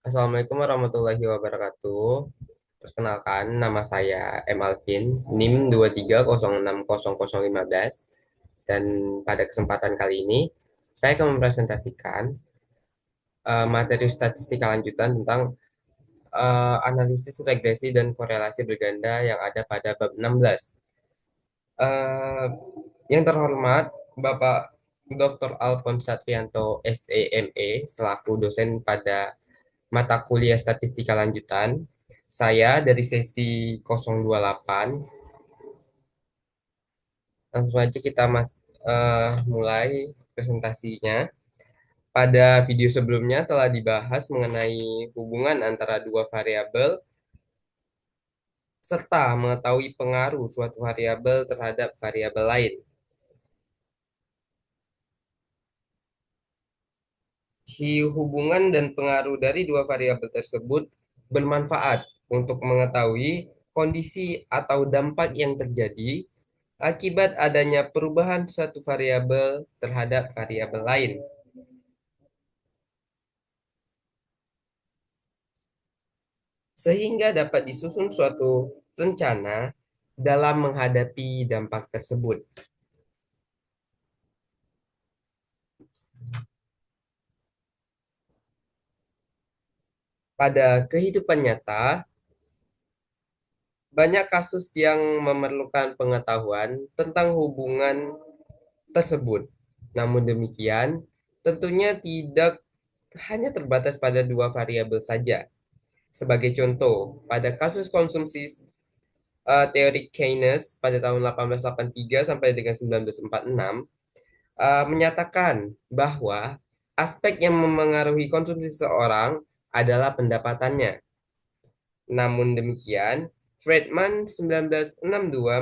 Assalamualaikum warahmatullahi wabarakatuh. Perkenalkan, nama saya M. Alvin, NIM 230600015. Dan pada kesempatan kali ini, saya akan mempresentasikan materi statistika lanjutan tentang analisis regresi dan korelasi berganda yang ada pada bab 16. Eh, yang terhormat, Bapak Dr. Alphonse Satrianto, SEME, selaku dosen pada mata kuliah statistika lanjutan. Saya dari sesi 028. Langsung aja kita mulai presentasinya. Pada video sebelumnya telah dibahas mengenai hubungan antara dua variabel serta mengetahui pengaruh suatu variabel terhadap variabel lain. Hubungan dan pengaruh dari dua variabel tersebut bermanfaat untuk mengetahui kondisi atau dampak yang terjadi akibat adanya perubahan suatu variabel terhadap variabel lain. Sehingga dapat disusun suatu rencana dalam menghadapi dampak tersebut. Pada kehidupan nyata, banyak kasus yang memerlukan pengetahuan tentang hubungan tersebut. Namun demikian, tentunya tidak hanya terbatas pada dua variabel saja. Sebagai contoh, pada kasus konsumsi teori Keynes pada tahun 1883 sampai dengan 1946 menyatakan bahwa aspek yang memengaruhi konsumsi seseorang adalah pendapatannya. Namun demikian, Friedman 1962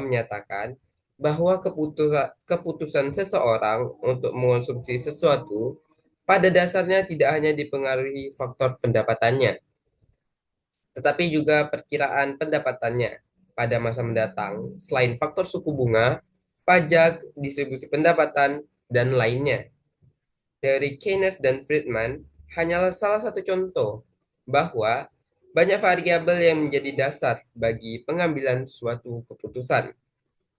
menyatakan bahwa keputusan seseorang untuk mengonsumsi sesuatu pada dasarnya tidak hanya dipengaruhi faktor pendapatannya, tetapi juga perkiraan pendapatannya pada masa mendatang, selain faktor suku bunga, pajak, distribusi pendapatan, dan lainnya. Teori Keynes dan Friedman hanyalah salah satu contoh bahwa banyak variabel yang menjadi dasar bagi pengambilan suatu keputusan.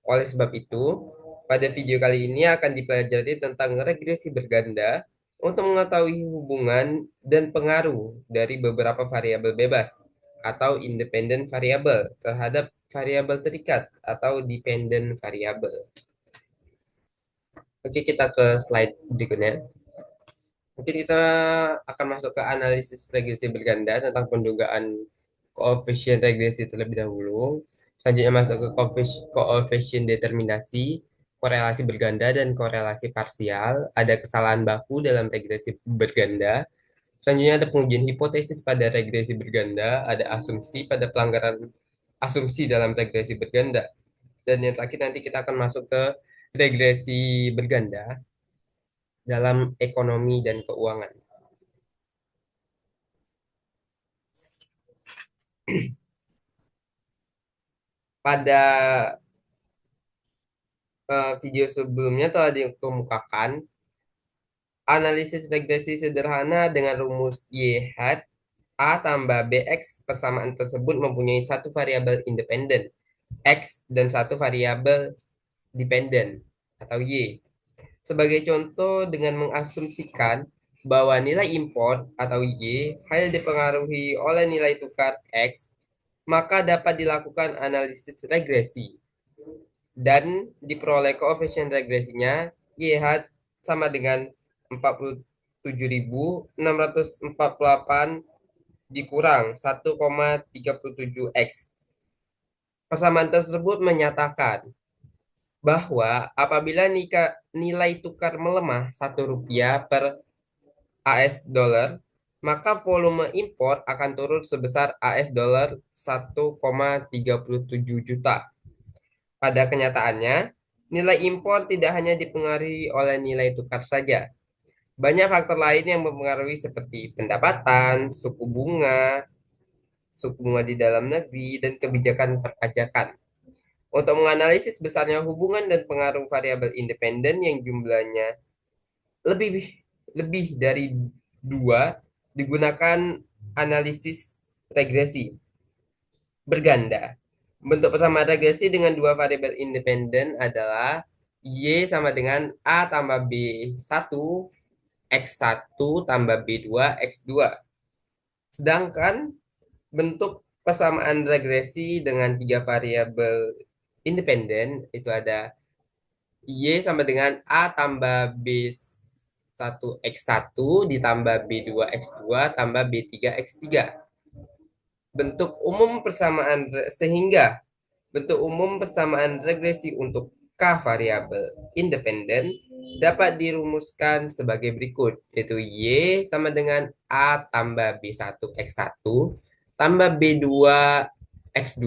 Oleh sebab itu, pada video kali ini akan dipelajari tentang regresi berganda untuk mengetahui hubungan dan pengaruh dari beberapa variabel bebas atau independent variabel terhadap variabel terikat atau dependent variabel. Oke, kita ke slide berikutnya. Mungkin kita akan masuk ke analisis regresi berganda tentang pendugaan koefisien regresi terlebih dahulu. Selanjutnya masuk ke koefisien determinasi, korelasi berganda, dan korelasi parsial. Ada kesalahan baku dalam regresi berganda. Selanjutnya ada pengujian hipotesis pada regresi berganda, ada asumsi pada pelanggaran asumsi dalam regresi berganda. Dan yang terakhir nanti kita akan masuk ke regresi berganda dalam ekonomi dan keuangan. Pada video sebelumnya telah dikemukakan analisis regresi sederhana dengan rumus Y hat A tambah BX. Persamaan tersebut mempunyai satu variabel independen X dan satu variabel dependen atau Y. Sebagai contoh, dengan mengasumsikan bahwa nilai impor atau Y hanya dipengaruhi oleh nilai tukar X, maka dapat dilakukan analisis regresi dan diperoleh koefisien regresinya YH sama dengan 47.648 dikurang 1,37 X. Persamaan tersebut menyatakan bahwa apabila nilai tukar melemah Rp1 per AS dollar, maka volume impor akan turun sebesar AS dollar 1,37 juta. Pada kenyataannya, nilai impor tidak hanya dipengaruhi oleh nilai tukar saja. Banyak faktor lain yang mempengaruhi seperti pendapatan, suku bunga di dalam negeri, dan kebijakan perpajakan. Untuk menganalisis besarnya hubungan dan pengaruh variabel independen yang jumlahnya lebih lebih dari dua, digunakan analisis regresi berganda. Bentuk persamaan regresi dengan dua variabel independen adalah Y sama dengan A tambah B1 X1 tambah B2 X2. Sedangkan bentuk persamaan regresi dengan tiga variabel independen itu ada Y sama dengan A tambah B1 X1 ditambah B2 X2 tambah B3 X3. Bentuk umum persamaan sehingga bentuk umum persamaan regresi untuk K variabel independen dapat dirumuskan sebagai berikut, yaitu Y sama dengan A tambah B1 X1 tambah B2 X2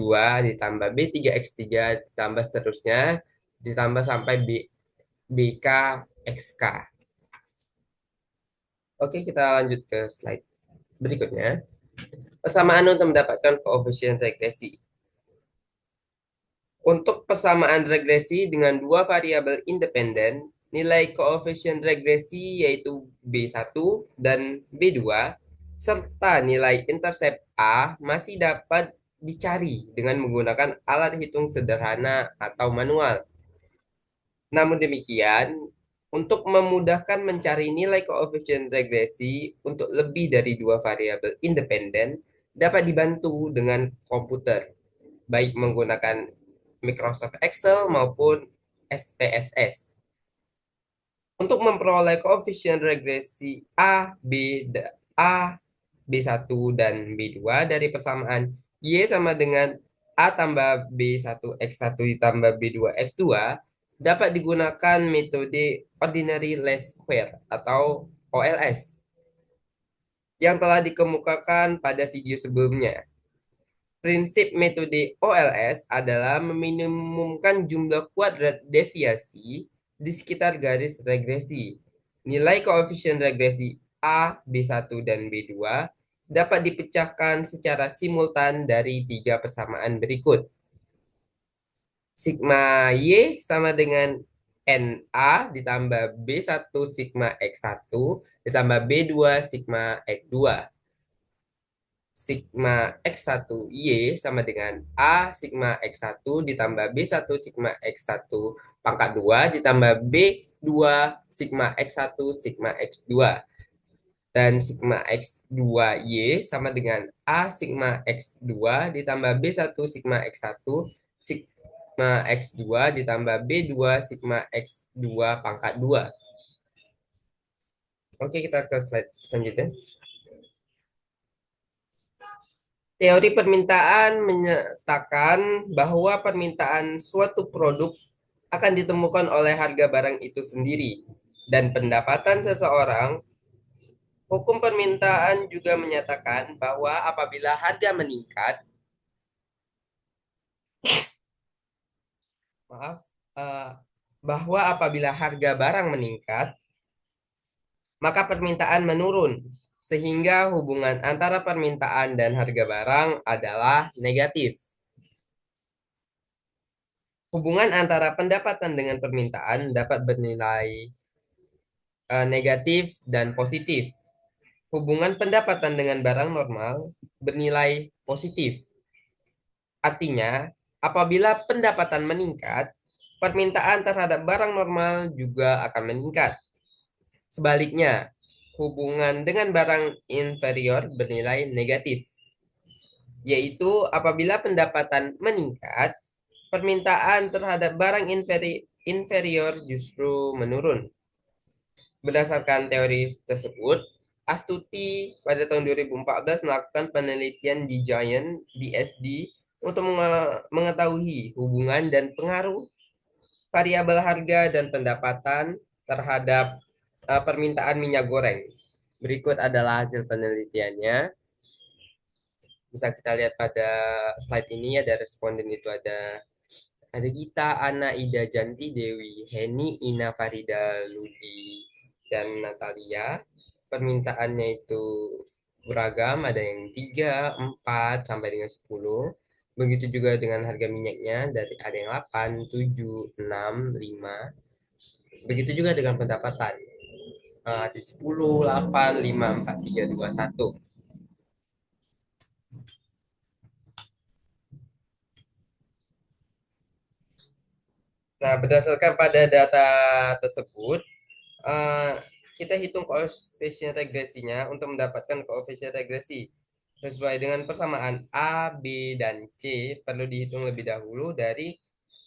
ditambah B3 X3 ditambah seterusnya ditambah sampai BK XK. Oke, kita lanjut ke slide berikutnya. Persamaan untuk mendapatkan koefisien regresi. Untuk persamaan regresi dengan dua variabel independen, nilai koefisien regresi yaitu B1 dan B2, serta nilai intercept A masih dapat dicari dengan menggunakan alat hitung sederhana atau manual. Namun demikian, untuk memudahkan mencari nilai koefisien regresi untuk lebih dari dua variabel independen, dapat dibantu dengan komputer, baik menggunakan Microsoft Excel maupun SPSS. Untuk memperoleh koefisien regresi A, B1 dan B2 dari persamaan Y sama dengan A tambah B1 X1 ditambah B2 X2 dapat digunakan metode ordinary least square atau OLS yang telah dikemukakan pada video sebelumnya. Prinsip metode OLS adalah meminimumkan jumlah kuadrat deviasi di sekitar garis regresi. Nilai koefisien regresi A, B1, dan B2 dapat dipecahkan secara simultan dari tiga persamaan berikut. Sigma Y sama dengan NA ditambah B1 sigma X1 ditambah B2 sigma X2. Sigma X1 Y sama dengan A sigma X1 ditambah B1 sigma X1 pangkat 2 ditambah B2 sigma X1 sigma X2. Dan sigma X2 Y sama dengan A sigma X2 ditambah B1 sigma X1 sigma X2 ditambah B2 sigma X2 pangkat 2. Oke, kita ke slide selanjutnya. Teori permintaan menyatakan bahwa permintaan suatu produk akan ditemukan oleh harga barang itu sendiri dan pendapatan seseorang. Hukum permintaan juga menyatakan bahwa apabila harga meningkat, maaf, eh, bahwa apabila harga barang meningkat, maka permintaan menurun, sehingga hubungan antara permintaan dan harga barang adalah negatif. Hubungan antara pendapatan dengan permintaan dapat bernilai negatif dan positif. Hubungan pendapatan dengan barang normal bernilai positif. Artinya, apabila pendapatan meningkat, permintaan terhadap barang normal juga akan meningkat. Sebaliknya, hubungan dengan barang inferior bernilai negatif, yaitu apabila pendapatan meningkat, permintaan terhadap barang inferior justru menurun. Berdasarkan teori tersebut, Astuti pada tahun 2014 melakukan penelitian di Giant BSD untuk mengetahui hubungan dan pengaruh variabel harga dan pendapatan terhadap permintaan minyak goreng. Berikut adalah hasil penelitiannya. Bisa kita lihat pada slide ini ada responden itu ada Gita, Ana, Ida, Janti, Dewi, Heni, Ina, Farida, Ludi, dan Natalia. Permintaannya itu beragam, ada yang 3, 4, sampai dengan 10. Begitu juga dengan harga minyaknya, dari ada yang 8, 7, 6, 5. Begitu juga dengan pendapatan. Di 10, 8, 5, 4, 3, 2, 1. Nah, berdasarkan pada data tersebut, eh, kita hitung koefisien regresinya untuk mendapatkan koefisien regresi. Sesuai dengan persamaan A, B, dan C, perlu dihitung lebih dahulu dari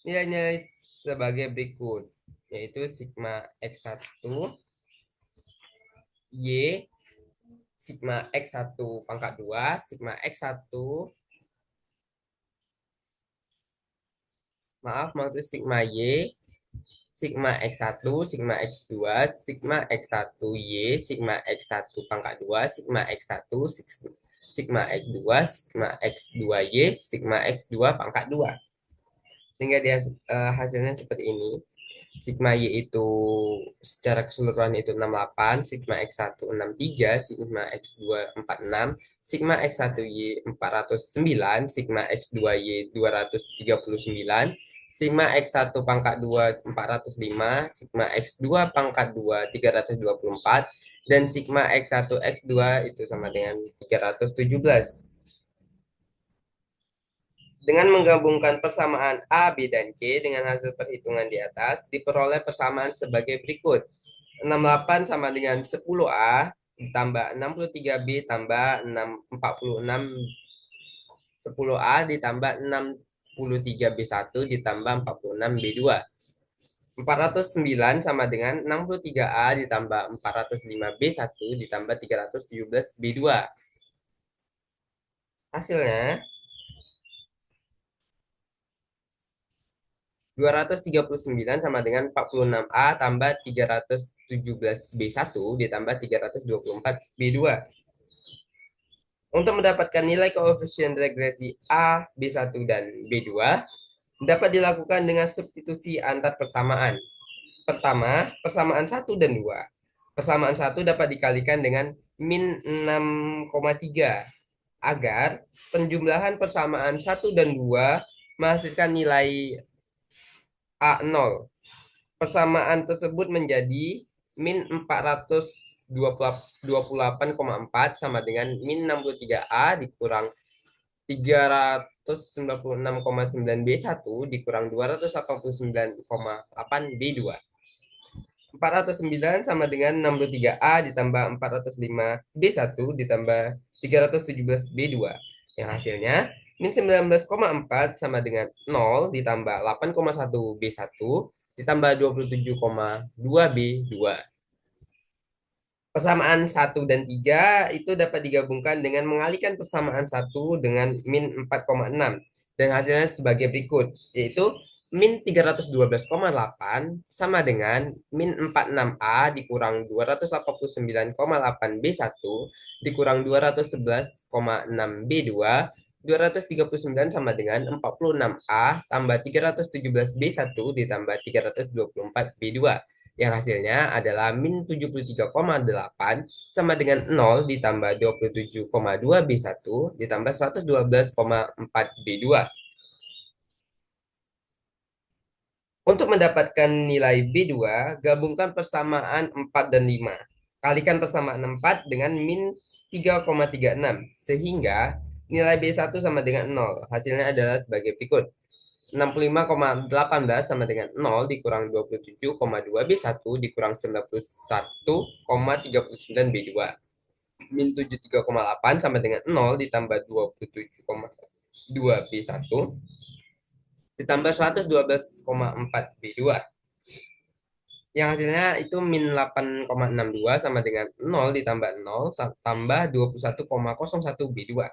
nilai-nilai sebagai berikut, yaitu sigma X1, Y, sigma X1 pangkat 2, sigma X1, maaf, maksud sigma Y, sigma X1, sigma X2, sigma X1Y, sigma X1 pangkat 2, sigma X1, sigma X2, sigma X2Y, sigma X2 pangkat 2. Sehingga dia hasilnya seperti ini. Sigma Y itu secara keseluruhan itu 68, sigma X1 63, sigma X2 46, sigma X1Y 409, sigma X2Y 239, sigma X1 pangkat 2 405, sigma X2 pangkat 2 324, dan sigma X1 X2 itu sama dengan 317. Dengan menggabungkan persamaan A, B, dan C dengan hasil perhitungan di atas, diperoleh persamaan sebagai berikut. 68 sama dengan 10A ditambah 63B tambah 46, 10A ditambah 63B1 ditambah 46B2. 409 sama dengan 63A ditambah 405B1 ditambah 317B2. Hasilnya 239 sama dengan 46A tambah 317B1 ditambah 324B2. Untuk mendapatkan nilai koefisien regresi A, B1, dan B2, dapat dilakukan dengan substitusi antar persamaan. Pertama, persamaan 1 dan 2. Persamaan 1 dapat dikalikan dengan min 6,3 agar penjumlahan persamaan 1 dan 2 menghasilkan nilai A0. Persamaan tersebut menjadi min 428,4 sama dengan min 63A dikurang 396,9B1 dikurang 289,8B2. 409 sama dengan 63A ditambah 405B1 ditambah 317B2. Yang hasilnya min 19,4 sama dengan 0 ditambah 8,1B1 ditambah 27,2B2. Persamaan 1 dan 3 itu dapat digabungkan dengan mengalihkan persamaan 1 dengan min 4,6 dan hasilnya sebagai berikut, yaitu min 312,8 sama dengan min 46A dikurang 289,8B1 dikurang 211,6B2. 239 sama dengan 46A tambah 317B1 ditambah 324B2. Yang hasilnya adalah min 73,8 sama dengan 0 ditambah 27,2B1 ditambah 112,4B2. Untuk mendapatkan nilai B2, gabungkan persamaan 4 dan 5. Kalikan persamaan 4 dengan min 3,36, sehingga nilai B1 sama dengan 0. Hasilnya adalah sebagai berikut. 65,18 sama dengan 0 dikurang 27,2B1 dikurang 91,39B2. Min 73,8 sama dengan 0 ditambah 27,2B1 ditambah 112,4B2. Yang hasilnya itu min 8,62 sama dengan 0 ditambah 0 tambah 21,01B2.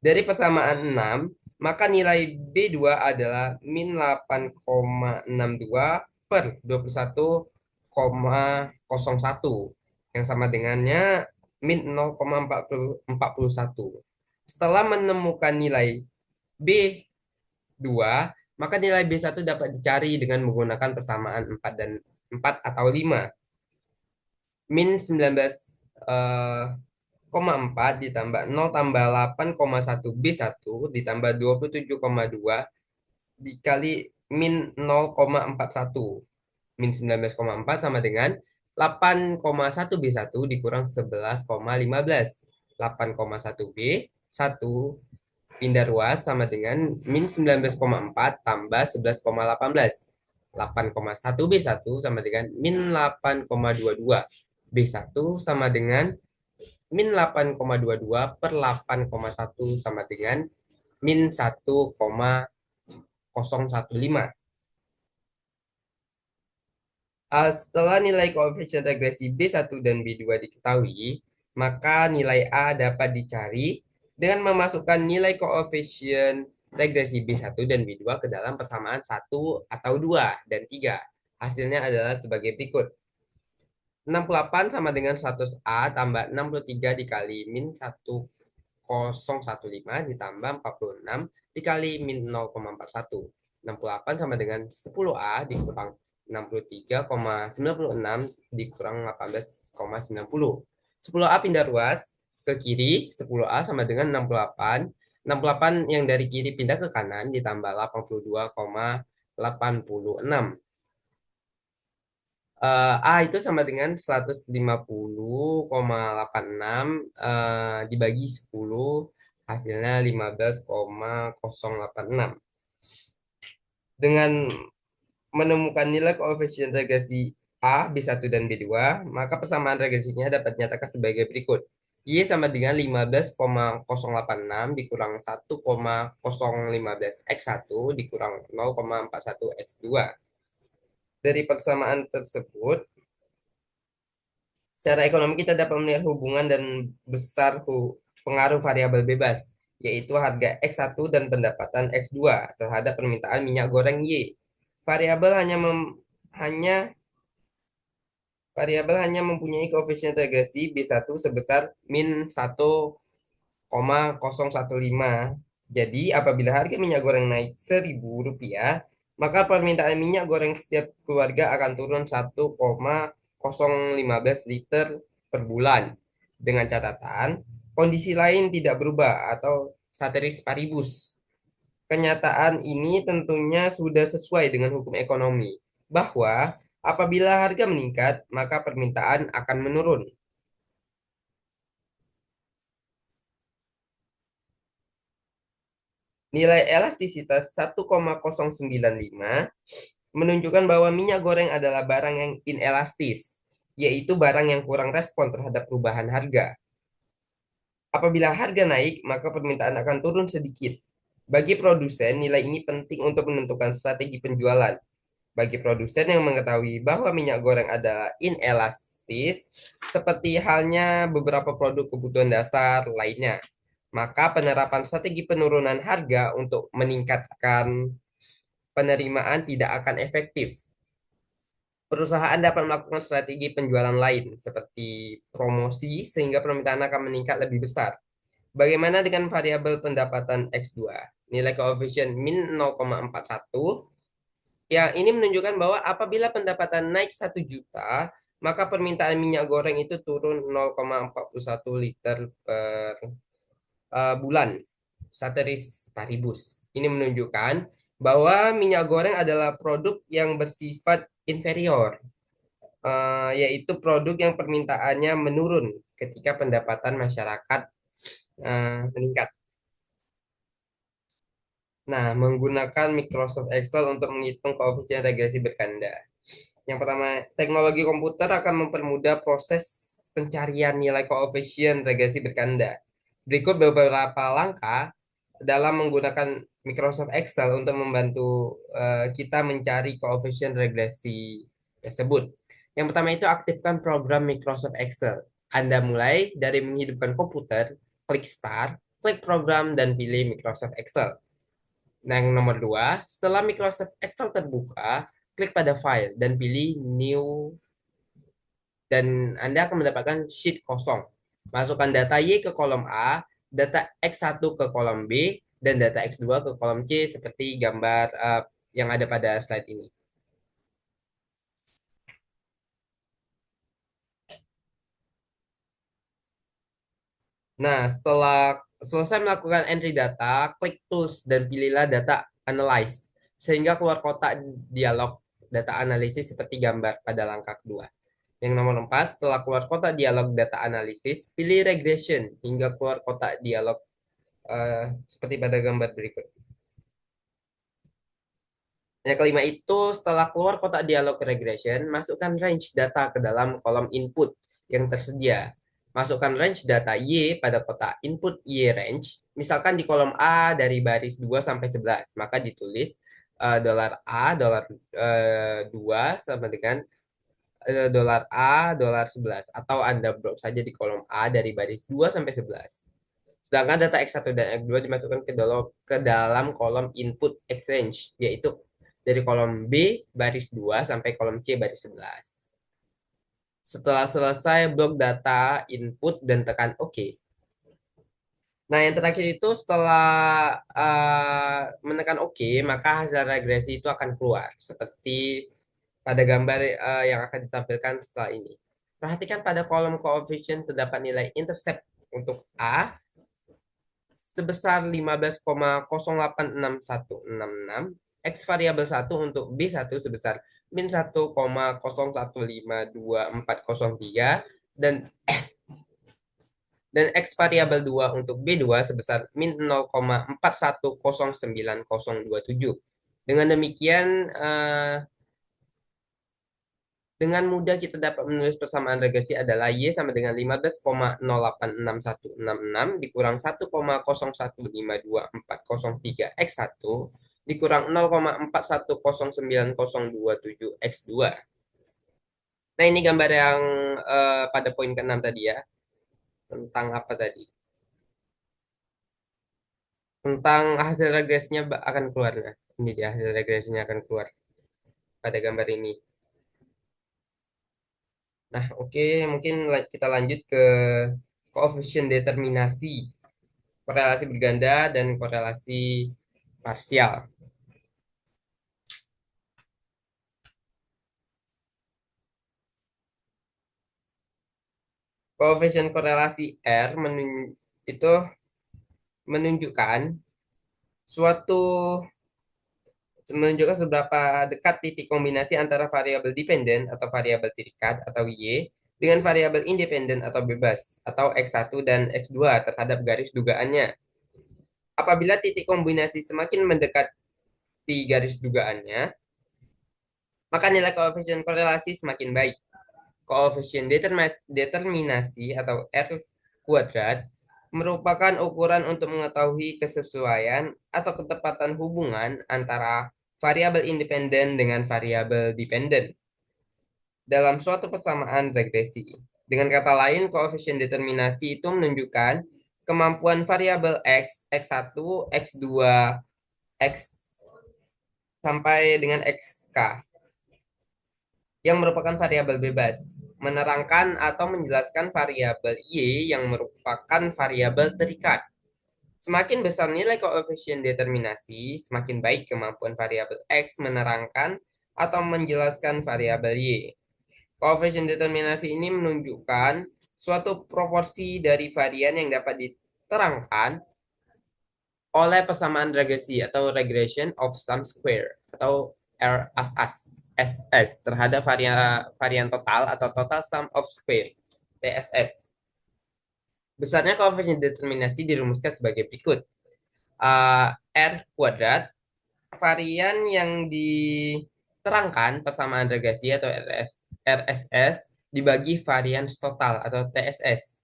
Dari persamaan 6, maka nilai B2 adalah min 8,62 per 21,01 yang sama dengannya min 0,41. Setelah menemukan nilai B2, maka nilai B1 dapat dicari dengan menggunakan persamaan 4 dan 4 atau 5. Min 19 4 ditambah 0 tambah 8,1B1 ditambah 27,2 dikali min 0,41. Min 19,4 sama dengan 8,1B1 dikurang 11,15. 8,1B1 pindah ruas sama dengan min 19,4 tambah 11,18. 8,1 B1 sama dengan min 8,22. B1 sama dengan min 8,22 per 8,1 sama dengan min 1,015. Setelah nilai koefisien regresi B1 dan B2 diketahui, maka nilai A dapat dicari dengan memasukkan nilai koefisien regresi B1 dan B2 ke dalam persamaan 1 atau 2 dan 3. Hasilnya adalah sebagai berikut. 68 sama dengan 100A tambah 63 dikali min 1015 ditambah 46 dikali min 0,41. 68 sama dengan 10A dikurang 63,96 dikurang 18,90. 10A pindah ruas ke kiri, 10A sama dengan 68. 68 yang dari kiri pindah ke kanan ditambah 82,86. A itu sama dengan 150,86 dibagi 10 hasilnya 15,086. Dengan menemukan nilai koefisien regresi A, B1 dan B2, maka persamaan regresinya dapat dinyatakan sebagai berikut. Y sama dengan 15,086 dikurang 1,015 X1 dikurang 0,41 X2. Dari persamaan tersebut, secara ekonomi kita dapat melihat hubungan dan besar pengaruh variabel bebas, yaitu harga X1 dan pendapatan X2 terhadap permintaan minyak goreng Y. Variabel hanya hanya variabel hanya mempunyai koefisien regresi B1 sebesar min 1,015. Jadi, apabila harga minyak goreng naik Rp1.000, maka permintaan minyak goreng setiap keluarga akan turun 1,015 liter per bulan. Dengan catatan, kondisi lain tidak berubah atau ceteris paribus. Kenyataan ini tentunya sudah sesuai dengan hukum ekonomi, bahwa apabila harga meningkat, maka permintaan akan menurun. Nilai elastisitas 1,095 menunjukkan bahwa minyak goreng adalah barang yang inelastis, yaitu barang yang kurang respon terhadap perubahan harga. Apabila harga naik, maka permintaan akan turun sedikit. Bagi produsen, nilai ini penting untuk menentukan strategi penjualan. Bagi produsen yang mengetahui bahwa minyak goreng adalah inelastis, seperti halnya beberapa produk kebutuhan dasar lainnya, maka penerapan strategi penurunan harga untuk meningkatkan penerimaan tidak akan efektif. Perusahaan dapat melakukan strategi penjualan lain, seperti promosi, sehingga permintaan akan meningkat lebih besar. Bagaimana dengan variabel pendapatan X2? Nilai koefisien min 0,41. Ya, ini menunjukkan bahwa apabila pendapatan naik 1 juta, maka permintaan minyak goreng itu turun 0,41 liter per bulan. Sateris paribus. Ini menunjukkan bahwa minyak goreng adalah produk yang bersifat inferior, yaitu produk yang permintaannya menurun ketika pendapatan masyarakat meningkat. Nah, menggunakan Microsoft Excel untuk menghitung koefisien regresi berganda. Yang pertama, teknologi komputer akan mempermudah proses pencarian nilai koefisien regresi berganda. Berikut beberapa langkah dalam menggunakan Microsoft Excel untuk membantu kita mencari koefisien regresi tersebut. Yang pertama itu aktifkan program Microsoft Excel. Anda mulai dari menghidupkan komputer, klik Start, klik Program, dan pilih Microsoft Excel. Nah, yang nomor dua, setelah Microsoft Excel terbuka, klik pada File dan pilih New, dan Anda akan mendapatkan sheet kosong. Masukkan data Y ke kolom A, data X1 ke kolom B, dan data X2 ke kolom C seperti gambar yang ada pada slide ini. Nah, setelah selesai melakukan entry data, klik Tools dan pilihlah Data Analyze, sehingga keluar kotak dialog data analisis seperti gambar pada langkah kedua. Yang nomor 4, setelah keluar kotak dialog data analisis, pilih regression hingga keluar kotak dialog seperti pada gambar berikut. Yang kelima itu setelah keluar kotak dialog regression, masukkan range data ke dalam kolom input yang tersedia. Masukkan range data Y pada kotak input Y range, misalkan di kolom A dari baris 2 sampai 11, maka ditulis dolar A, dolar 2 sama dengan dolar A, dolar 11, atau Anda blok saja di kolom A dari baris 2 sampai 11. Sedangkan data X1 dan X2 dimasukkan ke dalam kolom input X range, yaitu dari kolom B baris 2 sampai kolom C baris 11. Setelah selesai blok data input dan tekan OK. Nah, yang terakhir itu setelah menekan OK, maka hasil regresi itu akan keluar seperti pada gambar yang akan ditampilkan setelah ini. Perhatikan pada kolom coefficient terdapat nilai intercept untuk A sebesar 15,086166, X variabel 1 untuk B1 sebesar min 1,01152403, dan X variabel 2 untuk B2 sebesar min 0,41090027. Dengan demikian, dengan mudah kita dapat menulis persamaan regresi adalah Y sama dengan 15,086166 dikurang 1,01152403 X1 dikurang 0,41090027 X2. Nah, ini gambar yang pada poin ke-6 tadi ya. Tentang apa tadi? Tentang hasil regresinya akan keluar. Nah, ini dia hasil regresinya akan keluar pada gambar ini. Nah, oke, mungkin kita lanjut ke koefisien determinasi, korelasi berganda, dan korelasi parsial. Koefisien korelasi R itu menunjukkan suatu menunjukkan seberapa dekat titik kombinasi antara variabel dependen atau variabel terikat atau Y dengan variabel independen atau bebas atau X1 dan X2 terhadap garis dugaannya. Apabila titik kombinasi semakin mendekati garis dugaannya, maka nilai koefisien korelasi semakin baik. Koefisien determinasi atau R kuadrat merupakan ukuran untuk mengetahui kesesuaian atau ketepatan hubungan antara variabel independen dengan variabel dependen dalam suatu persamaan regresi. Dengan kata lain, koefisien determinasi itu menunjukkan kemampuan variabel X, X1, X2, X sampai dengan XK yang merupakan variabel bebas, menerangkan atau menjelaskan variabel Y yang merupakan variabel terikat. Semakin besar nilai koefisien determinasi, semakin baik kemampuan variabel X menerangkan atau menjelaskan variabel Y. Koefisien determinasi ini menunjukkan suatu proporsi dari varian yang dapat diterangkan oleh persamaan regresi atau regression of some square atau RSS terhadap varian total atau total sum of square TSS. Besarnya koefisien determinasi dirumuskan sebagai berikut. R kuadrat varian yang diterangkan persamaan regresi atau RSS dibagi varian total atau TSS.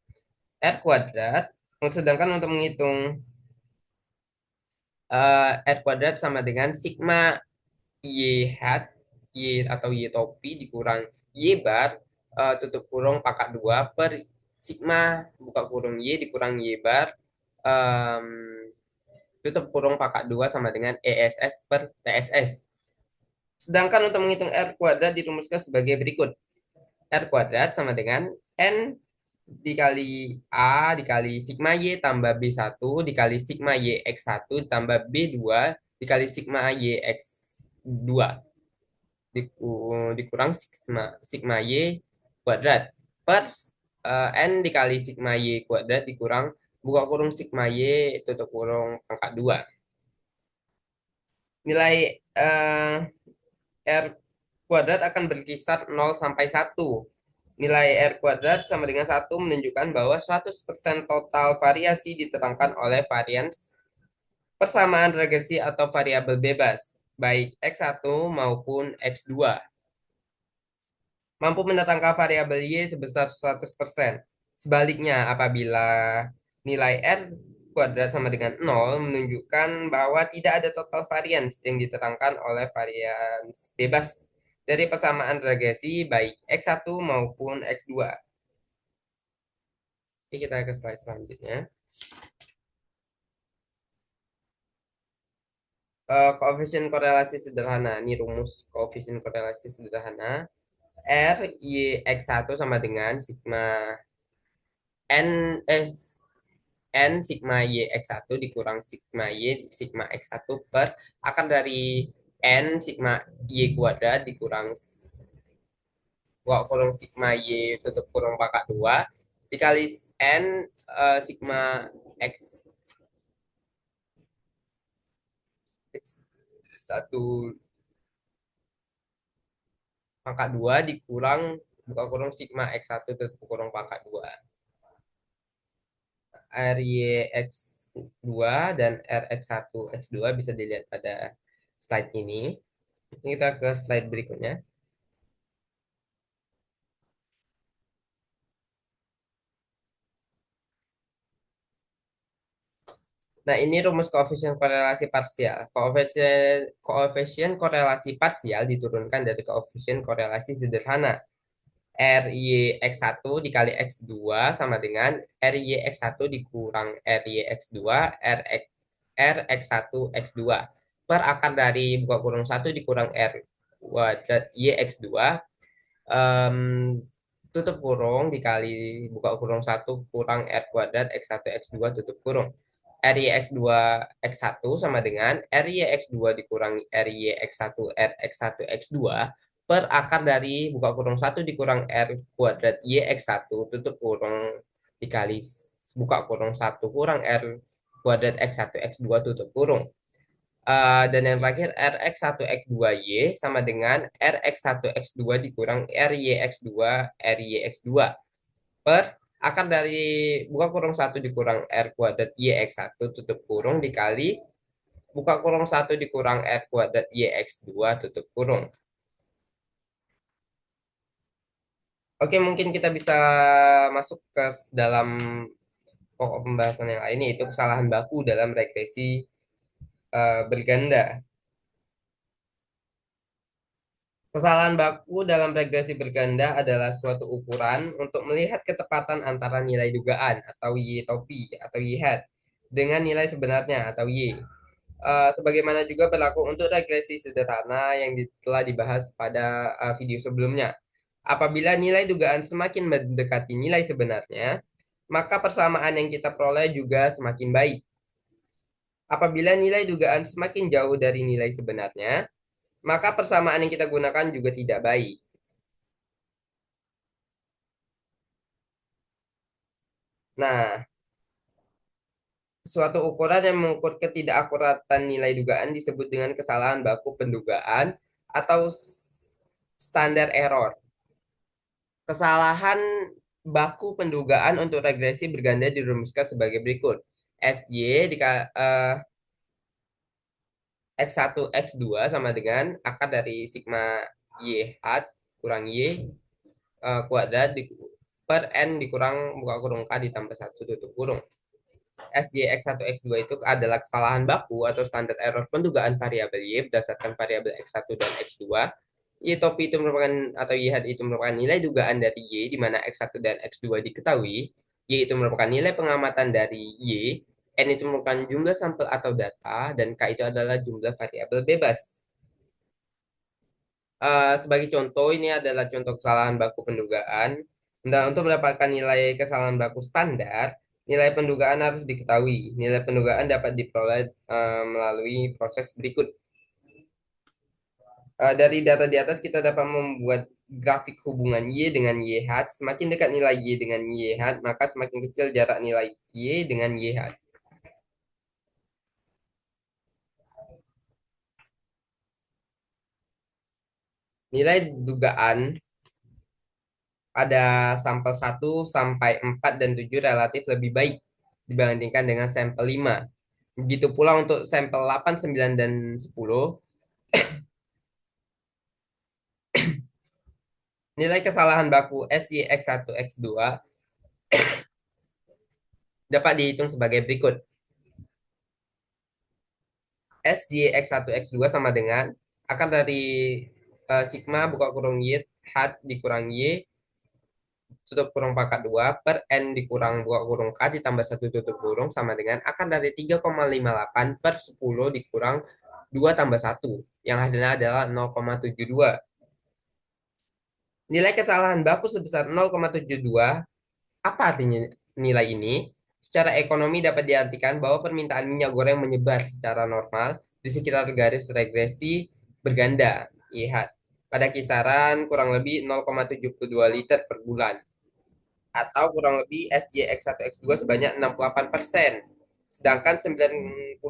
R kuadrat, sedangkan untuk menghitung R kuadrat sama dengan sigma Y hat, Y atau Y topi dikurang Y bar, tutup kurung pangkat 2 per sigma buka kurung Y dikurang Y bar, um, tutup kurung pangkat 2 sama dengan ESS per TSS. Sedangkan untuk menghitung R kuadrat dirumuskan sebagai berikut. R kuadrat sama dengan N dikali A dikali sigma Y tambah B1 dikali sigma Y X1 tambah B2 dikali sigma Y X2 dikurang sigma Y kuadrat per N dikali sigma Y kuadrat dikurang buka kurung sigma Y tutup kurung pangkat 2. Nilai R kuadrat akan berkisar 0 sampai 1. Nilai R kuadrat sama dengan 1 menunjukkan bahwa 100% total variasi diterangkan oleh varians persamaan regresi atau variabel bebas. baik X1 maupun X2 mampu mendatangkan variabel Y sebesar 100%. Sebaliknya, apabila nilai R kuadrat sama dengan 0, menunjukkan bahwa tidak ada total varians yang diterangkan oleh varians bebas dari persamaan regresi baik X1 maupun X2. Oke, kita ke slide selanjutnya. Koefisien korelasi sederhana. Ini rumus koefisien korelasi sederhana. R Y X1 sama dengan sigma N N sigma Y X1 dikurang sigma Y sigma X1 per akar dari N sigma Y kuadrat dikurang kurung sigma Y tutup kurung pangkat 2 dikali N sigma X, X1 pangkat 2 dikurang buka kurung sigma X1 tutup kurung pangkat 2. RYX2 dan RX1X2 bisa dilihat pada slide ini. Ini kita ke slide berikutnya. Nah, ini rumus koefisien korelasi parsial. Koefisien korelasi parsial diturunkan dari koefisien korelasi sederhana. RY X1 dikali X2 sama dengan RY X1 dikurang RY X2 RX1 X2 per akar dari buka kurung 1 dikurang R kuadrat YX2 em, tutup kurung dikali buka kurung 1 kurang R kuadrat X1 X2 tutup kurung. RY X2 X1 sama dengan RY X2 dikurangi RY X1 RX1 X2 per akar dari buka kurung 1 dikurang R kuadrat YX1 tutup kurung dikali buka kurung 1 kurang R kuadrat X1 X2 tutup kurung. Dan yang terakhir Rx1x2y sama dengan Rx1x2 dikurang Ryx2 Ryx2 per akar dari buka kurung 1 dikurang R kuadrat YX1 tutup kurung dikali buka kurung 1 dikurang R kuadrat YX2 tutup kurung. Oke, mungkin kita bisa masuk ke dalam pokok pembahasan yang lain, yaitu kesalahan baku dalam regresi berganda. Kesalahan baku dalam regresi berganda adalah suatu ukuran untuk melihat ketepatan antara nilai dugaan atau Y topi atau Y hat dengan nilai sebenarnya atau Y. Sebagaimana juga berlaku untuk regresi sederhana yang telah dibahas pada video sebelumnya. Apabila nilai dugaan semakin mendekati nilai sebenarnya, maka persamaan yang kita peroleh juga semakin baik. Apabila nilai dugaan semakin jauh dari nilai sebenarnya, maka persamaan yang kita gunakan juga tidak baik. Nah, suatu ukuran yang mengukur ketidakakuratan nilai dugaan disebut dengan kesalahan baku pendugaan atau standar error. Kesalahan baku pendugaan untuk regresi berganda dirumuskan sebagai berikut. SY X1 X2 sama dengan akar dari sigma Y hat kurang Y kuadrat per N dikurang buka kurung K ditambah 1 tutup kurung. SY X1 X2 itu adalah kesalahan baku atau standar error pendugaan variabel Y berdasarkan variabel X1 dan X2. Y topi itu merupakan atau Y hat itu merupakan nilai dugaan dari Y di mana X1 dan X2 diketahui. Y itu merupakan nilai pengamatan dari Y. N itu merupakan jumlah sampel atau data dan K itu adalah jumlah variabel bebas. Sebagai contoh, ini adalah contoh kesalahan baku pendugaan. Dan untuk mendapatkan nilai kesalahan baku standar, nilai pendugaan harus diketahui. Nilai pendugaan dapat diperoleh melalui proses berikut. Dari data di atas kita dapat membuat grafik hubungan Y dengan Y hat. Semakin dekat nilai Y dengan Y hat, maka semakin kecil jarak nilai Y dengan Y hat. Nilai dugaan pada sampel 1 sampai 4 dan 7 relatif lebih baik dibandingkan dengan sampel 5. Begitu pula untuk sampel 8, 9, dan 10 Nilai kesalahan baku SYX1, X2 dapat dihitung sebagai berikut. SYX1, X2 sama dengan akar dari sigma buka kurung Y hat dikurang Y tutup kurung pangkat 2 per N dikurang buka kurung K ditambah satu tutup kurung sama dengan akar dari 3,58 per 10 dikurang 2 tambah satu, yang hasilnya adalah 0,72. Nilai kesalahan baku sebesar 0,72. Apa artinya nilai ini? Secara ekonomi dapat diartikan bahwa permintaan minyak goreng menyebar secara normal di sekitar garis regresi berganda. Lihat, pada kisaran kurang lebih 0,72 liter per bulan atau kurang lebih SYX1 X2 sebanyak 68%. Sedangkan 95,5%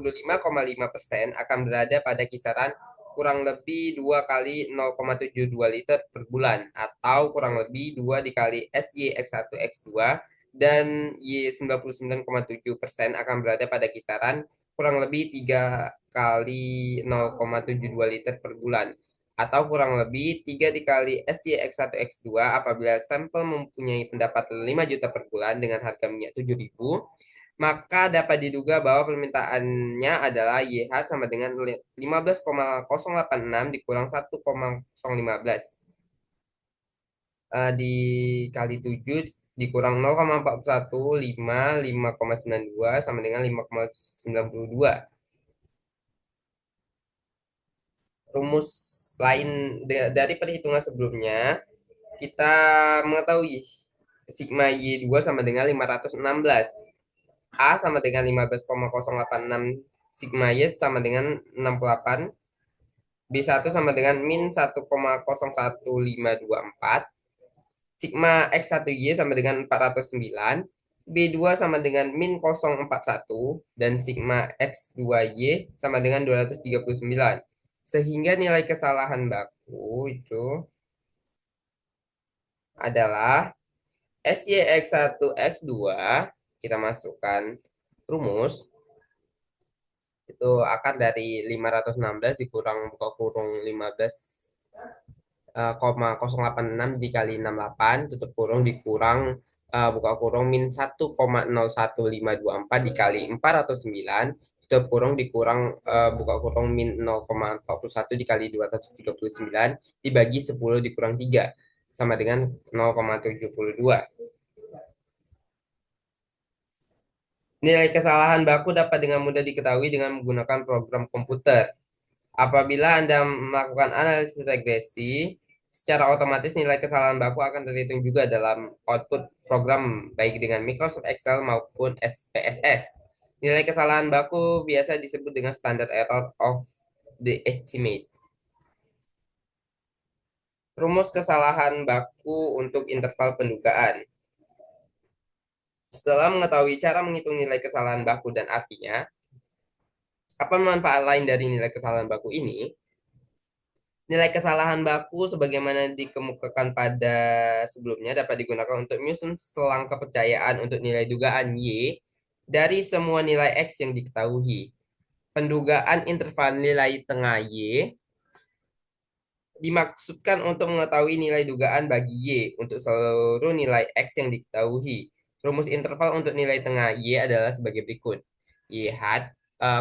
akan berada pada kisaran kurang lebih 2 kali 0,72 liter per bulan atau kurang lebih 2 dikali SYX1 X2 dan Y99,7% akan berada pada kisaran kurang lebih 3 kali 0,72 liter per bulan atau kurang lebih 3 dikali SYX1 X2 apabila sampel mempunyai pendapatan 5 juta per bulan dengan harga minyak 7.000, maka dapat diduga bahwa permintaannya adalah YH sama dengan 15,086 dikurang 1,015 dikali 7 dikurang 0,415 5,92 sama dengan 5,92. Rumus lain dari perhitungan sebelumnya, kita mengetahui sigma Y2 sama dengan 516. A sama dengan 15,086, sigma Y sama dengan 68, B1 sama dengan min 1,01524, sigma X1Y sama dengan 409, B2 sama dengan min 041, dan sigma X2Y sama dengan 239. Sehingga nilai kesalahan baku itu adalah SYX1 X2, kita masukkan rumus, itu akar dari 516 dikurang buka kurung 15,086 dikali 68 tutup kurung dikurang buka kurung min 1,01524 dikali 409 tutup kurung dikurang buka kurung min 0,41 dikali 239 dibagi 10 dikurang 3 sama dengan 0,72. Nilai kesalahan baku dapat dengan mudah diketahui dengan menggunakan program komputer. Apabila Anda melakukan analisis regresi, secara otomatis nilai kesalahan baku akan terhitung juga dalam output program baik dengan Microsoft Excel maupun SPSS. Nilai kesalahan baku biasa disebut dengan standard error of the estimate. Rumus kesalahan baku untuk interval pendugaan. Setelah mengetahui cara menghitung nilai kesalahan baku dan artinya, apa manfaat lain dari nilai kesalahan baku ini? Nilai kesalahan baku sebagaimana dikemukakan pada sebelumnya dapat digunakan untuk menyusun selang kepercayaan untuk nilai dugaan Y dari semua nilai X yang diketahui. Pendugaan interval nilai tengah Y dimaksudkan untuk mengetahui nilai dugaan bagi Y untuk seluruh nilai X yang diketahui. Rumus interval untuk nilai tengah Y adalah sebagai berikut. Y hat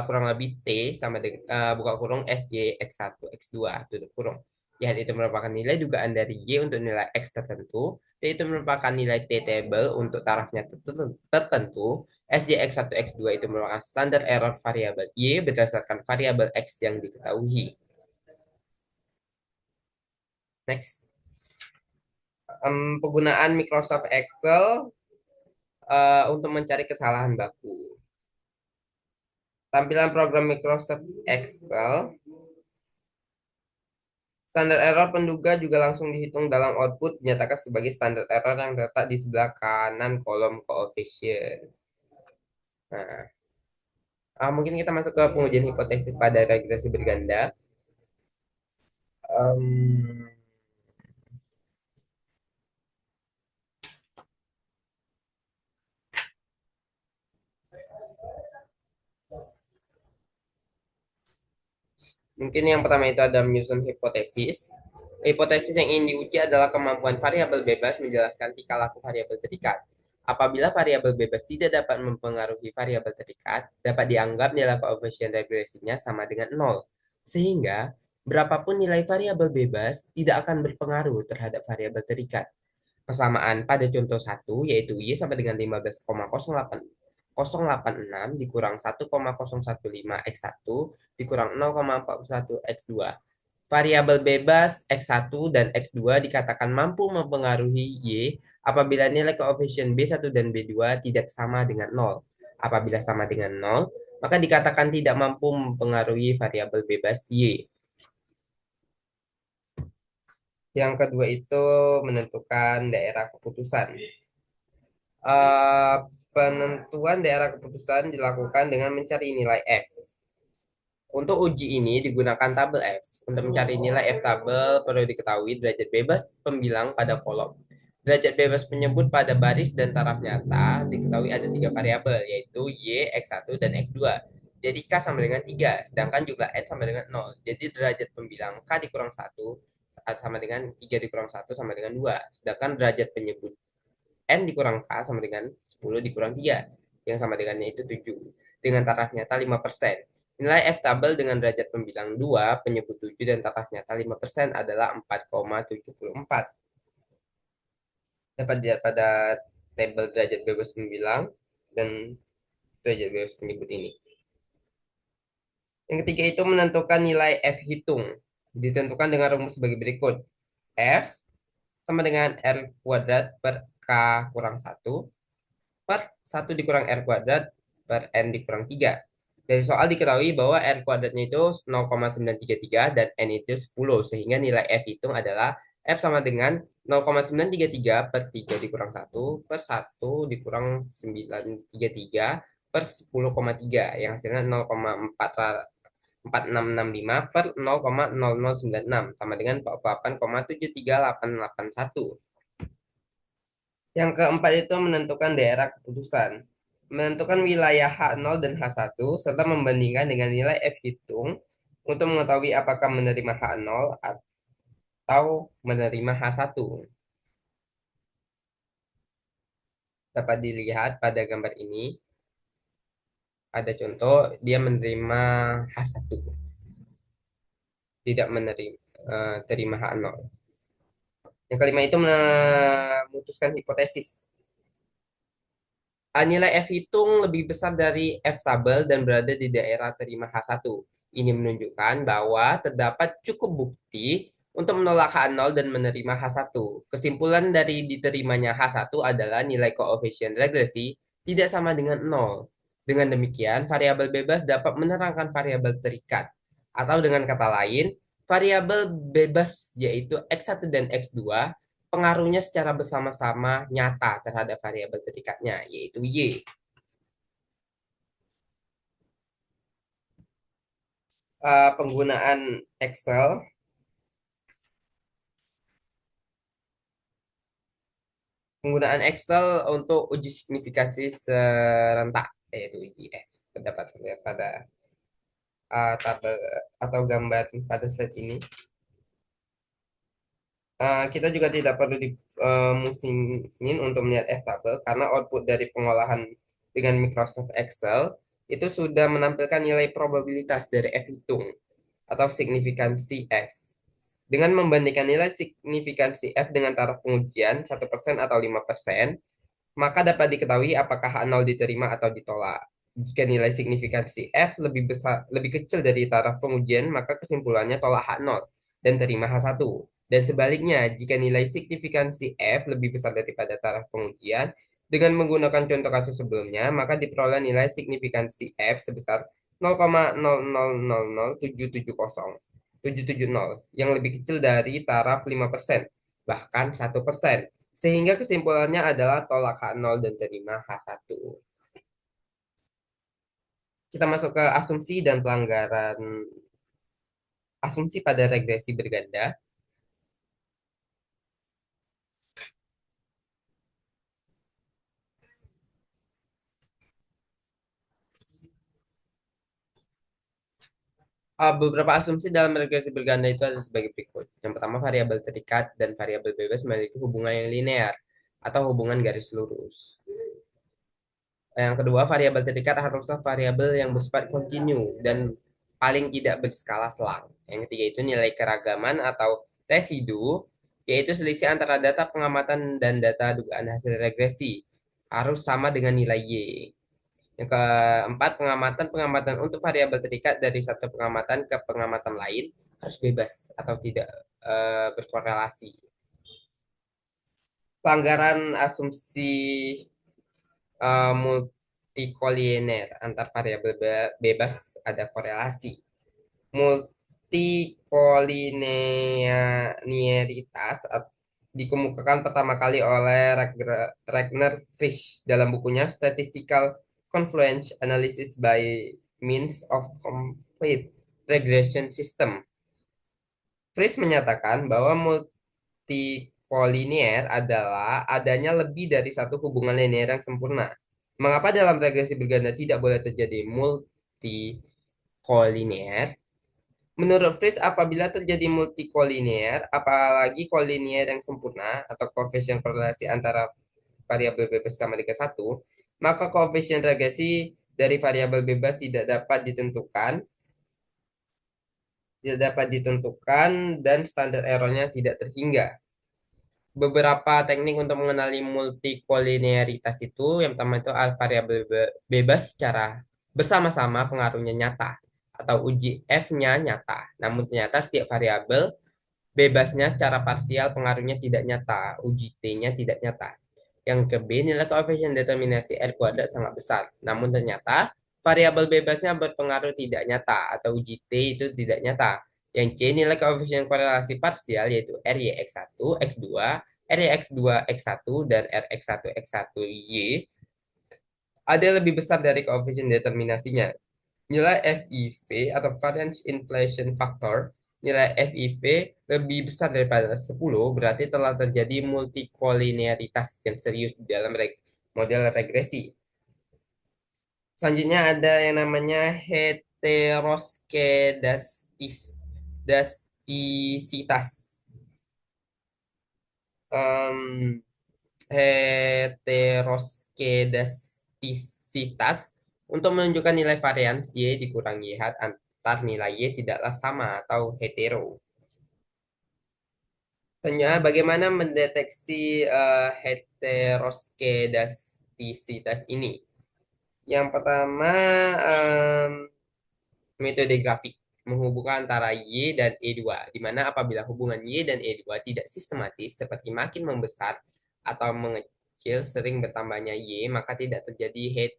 kurang lebih T sama dengan buka kurung SY X1 X2 tutup kurung. Y hat itu merupakan nilai dugaan dari Y untuk nilai X tertentu. T itu merupakan nilai T table untuk tarafnya tertentu. SY X1 X2 itu merupakan standar error variabel Y berdasarkan variabel X yang diketahui. Next. Penggunaan Microsoft Excel untuk mencari kesalahan baku. Tampilan program Microsoft Excel. Standar error penduga juga langsung dihitung dalam output dinyatakan sebagai standar error yang terletak di sebelah kanan kolom coefficient. Nah, mungkin kita masuk ke pengujian hipotesis pada regresi berganda. Um, Mungkin yang pertama itu ada menyusun hipotesis. Hipotesis yang ingin diuji adalah kemampuan variabel bebas menjelaskan tingkah laku variabel terikat. Apabila variabel bebas tidak dapat mempengaruhi variabel terikat, dapat dianggap nilai koefisien regresinya sama dengan nol. Sehingga, berapapun nilai variabel bebas tidak akan berpengaruh terhadap variabel terikat. Persamaan pada contoh satu yaitu Y sama dengan 15,08 dikurang 1,015 X1 dikurang 0,41 X2. Variabel bebas X1 dan X2 dikatakan mampu mempengaruhi Y apabila nilai koefisien B1 dan B2 tidak sama dengan nol. Apabila sama dengan nol, maka dikatakan tidak mampu mempengaruhi variabel bebas Y. Yang kedua itu menentukan daerah keputusan. Eh, Penentuan daerah keputusan dilakukan dengan mencari nilai F. Untuk uji ini digunakan tabel F. Untuk mencari nilai F tabel perlu diketahui derajat bebas pembilang pada kolom. Derajat bebas penyebut pada baris dan taraf nyata diketahui ada tiga variabel yaitu Y, X1, dan X2. Jadi K sama dengan 3, sedangkan jumlah N sama dengan 0. Jadi derajat pembilang K dikurang 1 sama dengan 3 dikurang 1 sama dengan 2. Sedangkan derajat penyebut N dikurang K sama dengan 10 dikurang 3, yang sama dengannya itu 7. Dengan taraf nyata 5%. Nilai F tabel dengan derajat pembilang 2, penyebut 7, dan taraf nyata 5% adalah 4,74. Dapat dilihat pada tabel derajat bebas pembilang dan derajat bebas penyebut ini. Yang ketiga itu menentukan nilai F hitung. Ditentukan dengan rumus sebagai berikut. F sama dengan R kuadrat per K kurang 1 per 1 dikurang R kuadrat per N dikurang 3. Dari soal diketahui bahwa R kuadratnya itu 0,933 dan N itu 10, sehingga nilai F hitung adalah F sama dengan 0,933 per 3 dikurang 1 per 1 dikurang 933 per 10,3, yang hasilnya 0,4665 per 0,0096 sama dengan 48,73881. Yang keempat itu menentukan daerah keputusan. Menentukan wilayah H0 dan H1 serta membandingkan dengan nilai F hitung untuk mengetahui apakah menerima H0 atau menerima H1. Dapat dilihat pada gambar ini, ada contoh dia menerima H1, tidak menerima terima H0. Yang kelima itu memutuskan hipotesis. Nilai F hitung lebih besar dari F tabel dan berada di daerah terima H1. Ini menunjukkan bahwa terdapat cukup bukti untuk menolak H0 dan menerima H1. Kesimpulan dari diterimanya H1 adalah nilai koefisien regresi tidak sama dengan nol. Dengan demikian, variabel bebas dapat menerangkan variabel terikat. Atau dengan kata lain, variabel bebas yaitu X1 dan X2 pengaruhnya secara bersama-sama nyata terhadap variabel terikatnya, yaitu Y. Penggunaan Excel. Penggunaan Excel untuk uji signifikansi serentak, yaitu UGF. Terdapat pada tabel atau gambar pada slide ini. Kita juga tidak perlu musingin untuk melihat F tabel karena output dari pengolahan dengan Microsoft Excel itu sudah menampilkan nilai probabilitas dari F hitung atau signifikansi F. Dengan membandingkan nilai signifikansi F dengan taraf pengujian 1% atau 5%, maka dapat diketahui apakah H0 diterima atau ditolak. Jika nilai signifikansi F lebih besar, lebih kecil dari taraf pengujian, maka kesimpulannya tolak H0 dan terima H1. Dan sebaliknya, jika nilai signifikansi F lebih besar daripada taraf pengujian, dengan menggunakan contoh kasus sebelumnya, maka diperoleh nilai signifikansi F sebesar 0,0000770 yang lebih kecil dari taraf 5%, bahkan 1%. Sehingga kesimpulannya adalah tolak H0 dan terima H1. Kita masuk ke asumsi dan pelanggaran asumsi pada regresi berganda. Beberapa asumsi dalam regresi berganda itu ada sebagai berikut. Yang pertama, variabel terikat dan variabel bebas memiliki hubungan yang linear atau hubungan garis lurus. Yang kedua, variabel terikat haruslah variabel yang bersifat kontinu dan paling tidak berskala selang. Yang ketiga itu nilai keragaman atau residu, yaitu selisih antara data pengamatan dan data dugaan hasil regresi. Harus sama dengan nilai Y. Yang keempat, pengamatan untuk variabel terikat dari satu pengamatan ke pengamatan lain harus bebas atau tidak berkorelasi. Pelanggaran asumsi multikoliner antar variabel bebas ada korelasi. Multikoliniaritas dikemukakan pertama kali oleh Ragnar Frisch dalam bukunya Statistical Confluence Analysis by Means of Complete Regression System. Frisch menyatakan bahwa multikolinier adalah adanya lebih dari satu hubungan linear yang sempurna. Mengapa dalam regresi berganda tidak boleh terjadi multikolinier? Menurut Frisch, apabila terjadi multikolinier, apalagi kolinier yang sempurna atau koefisien korelasi antara variabel bebas sama dengan satu, maka koefisien regresi dari variabel bebas tidak dapat ditentukan dan standar errornya tidak terhingga. Beberapa teknik untuk mengenali multikolinearitas itu, yang pertama itu variabel bebas secara bersama-sama pengaruhnya nyata atau uji F-nya nyata. Namun ternyata setiap variabel bebasnya secara parsial pengaruhnya tidak nyata, uji T-nya tidak nyata. Yang ke B, nilai koefisien determinasi R kuadrat sangat besar. Namun ternyata variabel bebasnya berpengaruh tidak nyata atau uji T itu tidak nyata. Yang C, nilai koefisien korelasi parsial yaitu RYX1, X2, RYX2, X1, dan RX1, X1, Y ada lebih besar dari koefisien determinasinya. Nilai FIV atau Variance Inflation Factor, nilai FIV lebih besar daripada 10, berarti telah terjadi multikolinearitas yang serius di dalam model regresi. Selanjutnya ada yang namanya heteroskedastisitas. Em, Heteroskedastisitas untuk menunjukkan nilai varians Y dikurangi Y hat antar nilai Y tidaklah sama atau hetero. Tanya bagaimana mendeteksi heteroskedastisitas ini? Yang pertama, em, metode grafik menghubungkan antara Y dan E2, di mana apabila hubungan Y dan E2 tidak sistematis seperti makin membesar atau mengecil sering bertambahnya Y, maka tidak terjadi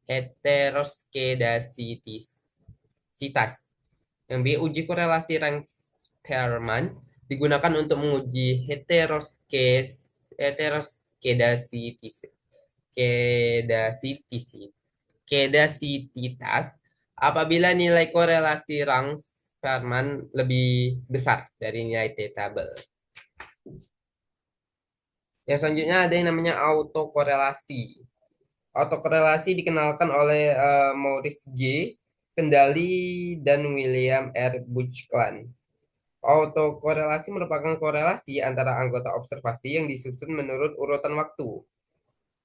heteroskedasisitas. Yang B, uji korelasi Range-Spearman digunakan untuk menguji heteroskedasisitas apabila nilai korelasi Range-Spearman lebih besar dari nilai T-table. Yang selanjutnya ada yang namanya autokorelasi. Autokorelasi dikenalkan oleh Maurice G. Kendali dan William R. Buchlan. Autokorelasi merupakan korelasi antara anggota observasi yang disusun menurut urutan waktu.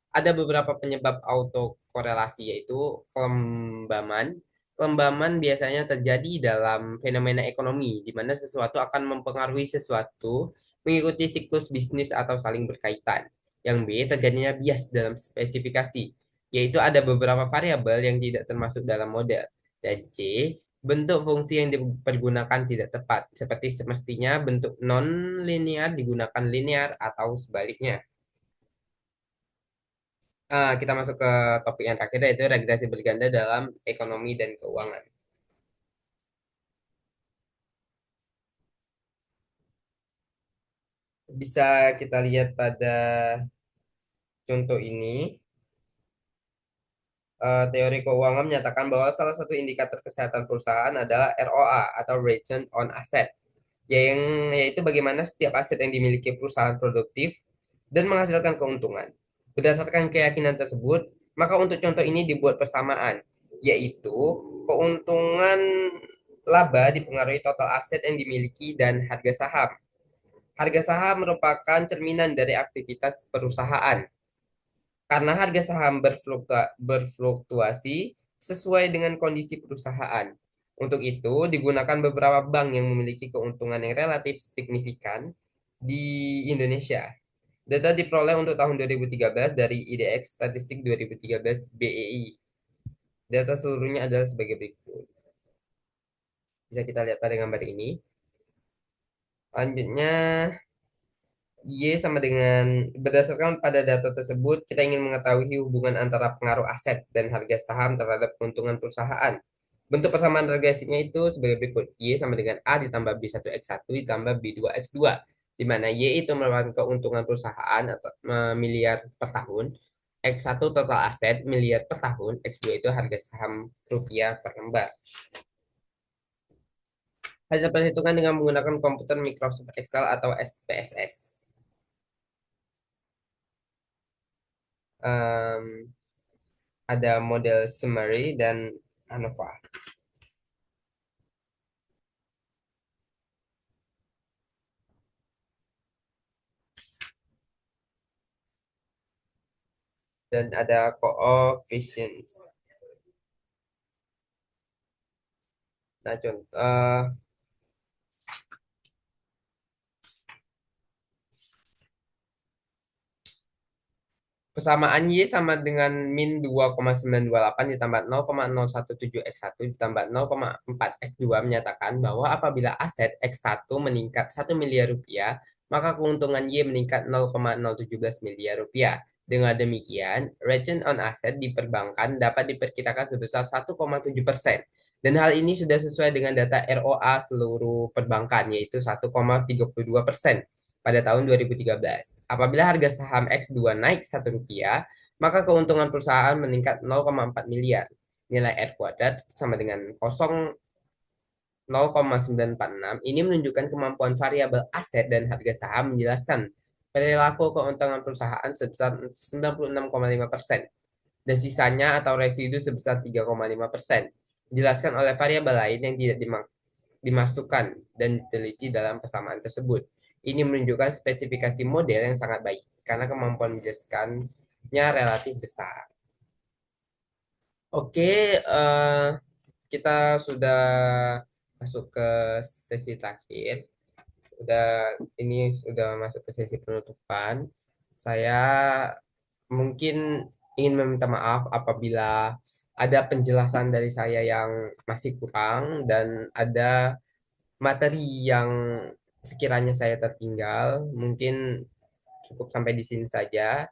Ada beberapa penyebab autokorelasi yaitu kelembaman. Kelembaman biasanya terjadi dalam fenomena ekonomi, di mana sesuatu akan mempengaruhi sesuatu mengikuti siklus bisnis atau saling berkaitan. Yang B, terjadinya bias dalam spesifikasi, yaitu ada beberapa variabel yang tidak termasuk dalam model. Dan C, bentuk fungsi yang dipergunakan tidak tepat, seperti semestinya bentuk non-linear digunakan linear atau sebaliknya. Kita masuk ke topik yang terakhir yaitu regresi berganda dalam ekonomi dan keuangan. Bisa kita lihat pada contoh ini, teori keuangan menyatakan bahwa salah satu indikator kesehatan perusahaan adalah ROA atau Return on Asset, yaitu bagaimana setiap aset yang dimiliki perusahaan produktif dan menghasilkan keuntungan. Berdasarkan keyakinan tersebut, maka untuk contoh ini dibuat persamaan, yaitu keuntungan laba dipengaruhi total aset yang dimiliki dan harga saham. Harga saham merupakan cerminan dari aktivitas perusahaan. Karena harga saham berfluktuasi sesuai dengan kondisi perusahaan. Untuk itu, digunakan beberapa bank yang memiliki keuntungan yang relatif signifikan di Indonesia. Data diperoleh untuk tahun 2013 dari IDX Statistik 2013 BEI. Data seluruhnya adalah sebagai berikut. Bisa kita lihat pada gambar ini. Selanjutnya, Y sama dengan berdasarkan pada data tersebut, kita ingin mengetahui hubungan antara pengaruh aset dan harga saham terhadap keuntungan perusahaan. Bentuk persamaan regresinya itu sebagai berikut. Y sama dengan A ditambah B1X1 ditambah B2X2. Di mana Y itu merupakan keuntungan perusahaan atau miliar per tahun. X1 total aset miliar per tahun. X2 itu harga saham rupiah per lembar. Hasil perhitungan dengan menggunakan komputer Microsoft Excel atau SPSS. Em, ada model summary dan ANOVA. Dan ada coefficients. Nah, contoh persamaan Y sama dengan min 2,928 ditambah 0,017 X1 ditambah 0,4 X2 menyatakan bahwa apabila aset X1 meningkat 1 miliar rupiah, maka keuntungan Y meningkat 0,017 miliar rupiah. Dengan demikian, return on asset di perbankan dapat diperkirakan sebesar 1,7%. Dan hal ini sudah sesuai dengan data ROA seluruh perbankan, yaitu 1,32% pada tahun 2013. Apabila harga saham X2 naik Rp1, maka keuntungan perusahaan meningkat 0,4 miliar. Nilai R kuadrat sama dengan 0,946. Ini menunjukkan kemampuan variabel aset dan harga saham menjelaskan perilaku keuntungan perusahaan sebesar 96,5% dan sisanya atau residu sebesar 3,5%. Dijelaskan oleh variabel lain yang tidak dimasukkan dan diteliti dalam persamaan tersebut. Ini menunjukkan spesifikasi model yang sangat baik karena kemampuan menjelaskannya relatif besar. Oke, kita sudah masuk ke sesi terakhir. Ini sudah masuk ke sesi penutupan. Saya mungkin ingin meminta maaf apabila ada penjelasan dari saya yang masih kurang dan ada materi yang sekiranya saya tertinggal. Mungkin cukup sampai di sini saja.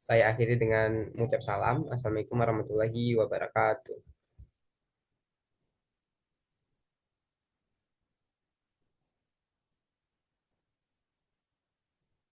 Saya akhiri dengan mengucap salam. Assalamualaikum warahmatullahi wabarakatuh.